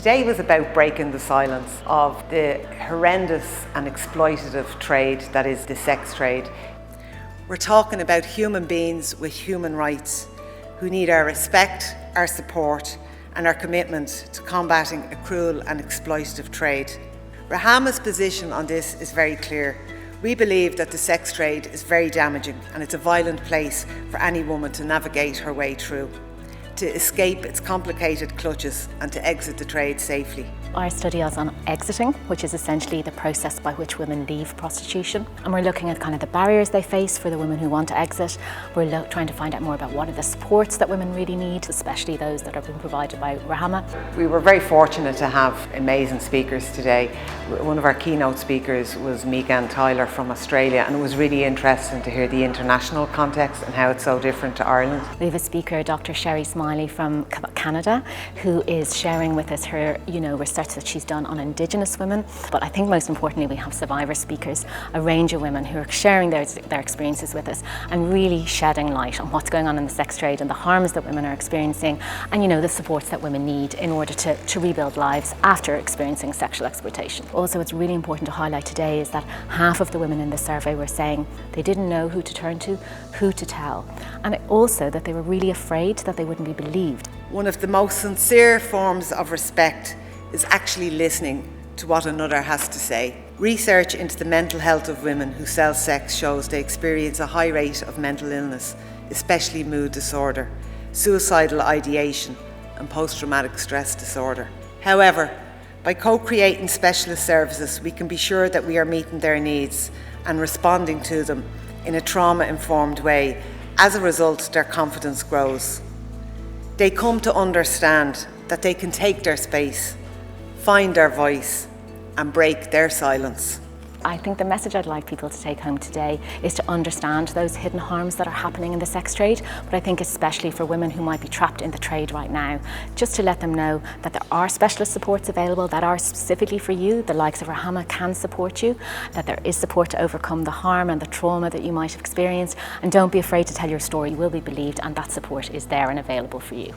Today was about breaking the silence of the horrendous and exploitative trade that is the sex trade. We're talking about human beings with human rights who need our respect, our support and our commitment to combating a cruel and exploitative trade. Rahama's position on this is very clear. We believe that the sex trade is very damaging and it's a violent place for any woman to navigate her way through, to escape its complicated clutches and to exit the trade safely. Our study is on exiting, which is essentially the process by which women leave prostitution. And we're looking at kind of the barriers they face for the women who want to exit. We're trying to find out more about what are the supports that women really need, especially those that are being provided by Rahama. We were very fortunate to have amazing speakers today. One of our keynote speakers was Megan Tyler from Australia, and it was really interesting to hear the international context and how it's so different to Ireland. We have a speaker, Dr. Sherry Smiley from Canada, who is sharing with us her research that she's done on Indigenous women. But I think most importantly we have survivor speakers, a range of women who are sharing their experiences with us and really shedding light on what's going on in the sex trade and the harms that women are experiencing and the supports that women need in order to rebuild lives after experiencing sexual exploitation. Also, it's really important to highlight today is that half of the women in the survey were saying they didn't know who to turn to, who to tell, and also that they were really afraid that they wouldn't be believed. One of the most sincere forms of respect is actually listening to what another has to say. Research into the mental health of women who sell sex shows they experience a high rate of mental illness, especially mood disorder, suicidal ideation and post-traumatic stress disorder. However, by co-creating specialist services, we can be sure that we are meeting their needs and responding to them in a trauma-informed way. As a result, their confidence grows. They come to understand that they can take their space, find their voice and break their silence. I think the message I'd like people to take home today is to understand those hidden harms that are happening in the sex trade, but I think especially for women who might be trapped in the trade right now, just to let them know that there are specialist supports available that are specifically for you. The likes of Rahama can support you, that there is support to overcome the harm and the trauma that you might have experienced, and don't be afraid to tell your story. You will be believed and that support is there and available for you.